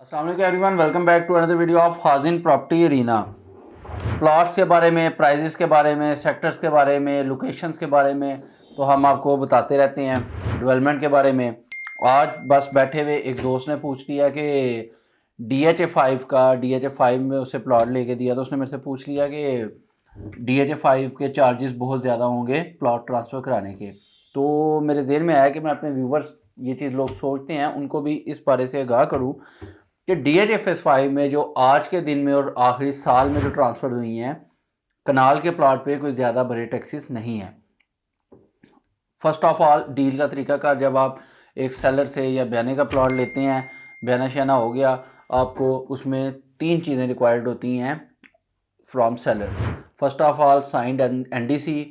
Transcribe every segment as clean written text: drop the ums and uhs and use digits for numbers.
अस्सलाम वालेकुम everyone, welcome back to another video of Hajin property arena. Plots के बारे में, प्राइजेस के बारे में, सेक्टर्स के बारे में, लोकेशंस के बारे में तो हम आपको बताते रहते हैं, डेवलपमेंट के बारे में। आज बस बैठे हुए एक दोस्त ने पूछ लिया कि DHA5 में उसे प्लॉट लेके दिया, तो उसने मेरे से पूछ लिया कि DHA5 के चार्जेस बहुत ज़्यादा होंगे प्लॉट ट्रांसफ़र कराने के। तो मेरे जहन में आया कि मैं अपने व्यूवर्स, ये चीज़ लोग सोचते हैं, उनको भी इस बारे से आगाह करूँ कि DHA5 में जो आज के दिन में और आखिरी साल में जो ट्रांसफ़र हुई हैं, कनाल के प्लाट पे कोई ज़्यादा बड़े टैक्सेस नहीं हैं। फ़र्स्ट ऑफ ऑल, डील का तरीकाकार, जब आप एक सेलर से या बयाने का प्लॉट लेते हैं, बयाना शयाना हो गया, आपको उसमें 3 चीज़ें रिक्वायर्ड होती हैं from seller. First of all signed NDC,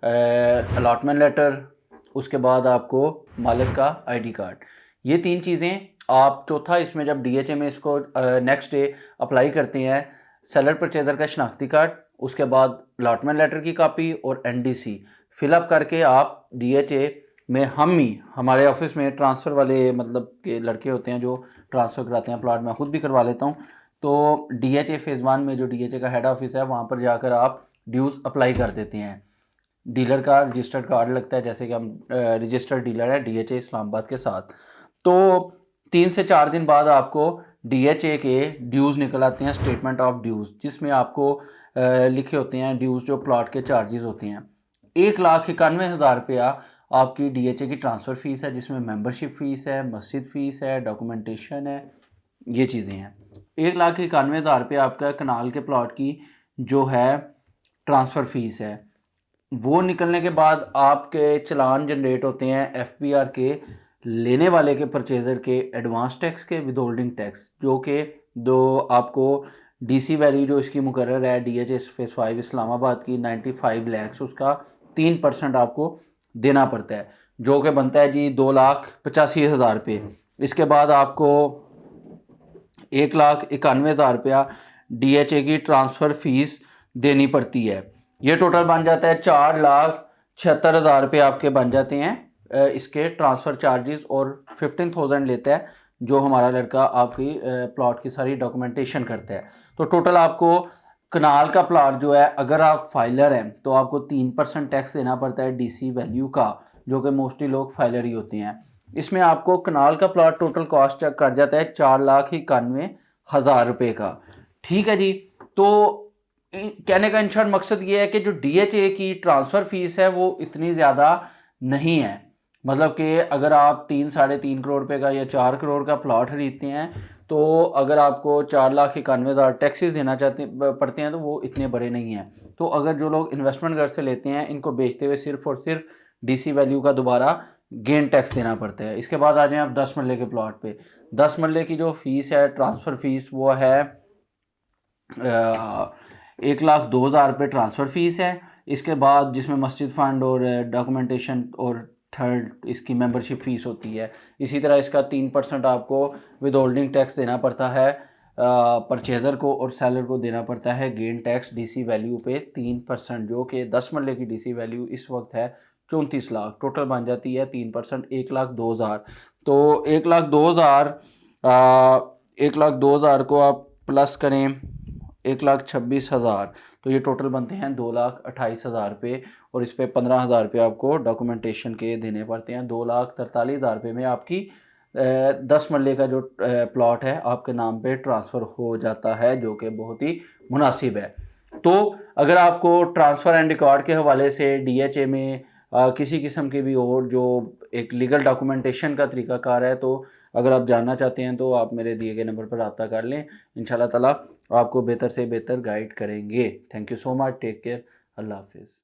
allotment letter, उसके बाद आपको मालिक का ID कार्ड। ये 3 चीज़ें आप चौथा इसमें जब DHA में इसको नेक्स्ट डे अप्लाई करते हैं, सेलर परचेज़र का शनाख्ती कार्ड, उसके बाद अलॉटमेंट लेटर की कापी और NDC फिलअप करके आप DHA में हमारे ऑफिस में ट्रांसफ़र वाले मतलब के लड़के होते हैं जो ट्रांसफ़र कराते हैं प्लॉट, मैं ख़ुद भी करवा लेता हूँ। तो DHA फ़ेज़ 1 में जो DHA का हेड ऑफिस है, वहाँ पर जाकर आप ड्यूज़ अप्लाई कर देते हैं। डीलर का रजिस्टर्ड कार्ड लगता है, जैसे कि हम रजिस्टर्ड डीलर है DHA इस्लामाबाद के साथ। तो 3 से 4 दिन बाद आपको DHA के ड्यूज़ निकल आते हैं, स्टेटमेंट ऑफ ड्यूज़, जिसमें आपको लिखे होते हैं ड्यूज़ जो प्लॉट के चार्जेस होते हैं। 1,91,000 रुपया आपकी DHA की ट्रांसफ़र फ़ीस है, जिसमें मेंबरशिप फ़ीस है, मस्जिद फ़ीस है, डॉक्यूमेंटेशन है, ये चीज़ें हैं। 1,91,000 रुपया आपका कनाल के प्लॉट की जो है ट्रांसफ़र फ़ीस है। वो निकलने के बाद आपके चलान जनरेट होते हैं FBR के, लेने वाले के, परचेज़र के, एडवांस टैक्स के, विद होल्डिंग टैक्स, जो कि दो आपको DC वैल्यू जो इसकी मुकर्रर है DHA फ़ेज़ 5 इस्लामाबाद की 95 लाख, उसका 3% आपको देना पड़ता है, जो कि बनता है जी 2,85,000 रुपये। इसके बाद आपको 1,91,000 रुपया DHA की ट्रांसफ़र फ़ीस देनी पड़ती है। ये टोटल बन जाता है 4,76,000 रुपये आपके बन जाते हैं इसके ट्रांसफ़र चार्जेस, और 15,000 लेता है जो हमारा लड़का आपकी प्लॉट की सारी डॉक्यूमेंटेशन करता है। तो टोटल आपको कनाल का प्लॉट जो है, अगर आप फाइलर हैं तो आपको 3% टैक्स देना पड़ता है DC वैल्यू का, जो कि मोस्टली लोग फाइलर ही होते हैं। इसमें आपको कनाल का प्लॉट टोटल कॉस्ट कर जाता है 4,91,000 रुपये का। ठीक है जी। तो कहने का इन शॉर्ट मकसद ये है कि जो DHA की ट्रांसफ़र फ़ीस है वो इतनी ज़्यादा नहीं है। मतलब कि अगर आप 3-3.5 करोड़ रुपए का या 4 करोड़ का प्लॉट खरीदते हैं, तो अगर आपको 4,91,000 टैक्सेस देना पड़ते हैं, तो वो इतने बड़े नहीं हैं। तो अगर जो लोग इन्वेस्टमेंट घर से लेते हैं, इनको बेचते हुए सिर्फ़ और सिर्फ DC वैल्यू का दोबारा गेन टैक्स देना पड़ता है। इसके बाद आ जाएँ आप 10 मरले के प्लॉट पे। 10 मरले की जो फ़ीस है, ट्रांसफ़र फ़ीस, वो है 1,02,000 रुपये ट्रांसफ़र फ़ीस है। इसके बाद जिसमें मस्जिद फ़ंड और डॉक्यूमेंटेशन और थर्ड इसकी मेंबरशिप फ़ीस होती है। इसी तरह इसका 3% आपको विद होल्डिंग टैक्स देना पड़ता है परचेज़र को, और सेलर को देना पड़ता है गेन टैक्स DC वैल्यू पे 3%, जो कि 10 मरले की DC वैल्यू इस वक्त है 34 लाख। टोटल बन जाती है 3% 1,02,000। तो 1,02,000 को आप प्लस करें 1,26,000, तो ये टोटल बनते हैं 2,28,000 रुपये, और इस पर 15,000 रुपये आपको डॉक्यूमेंटेशन के देने पड़ते हैं। 2,43,000 रुपये में आपकी 10 मरले का जो प्लॉट है आपके नाम पे ट्रांसफ़र हो जाता है, जो कि बहुत ही मुनासिब है। तो अगर आपको ट्रांसफ़र एंड रिकॉर्ड के हवाले से DHA में किसी किस्म के भी और जो एक लीगल डॉक्यूमेंटेशन का तरीकाकार है, तो अगर आप जानना चाहते हैं तो आप मेरे दिए गए नंबर पर रब्ता कर लें। इंशाल्लाह ताला आपको बेहतर से बेहतर गाइड करेंगे। Thank you so much, take care, अल्लाह हाफिज़।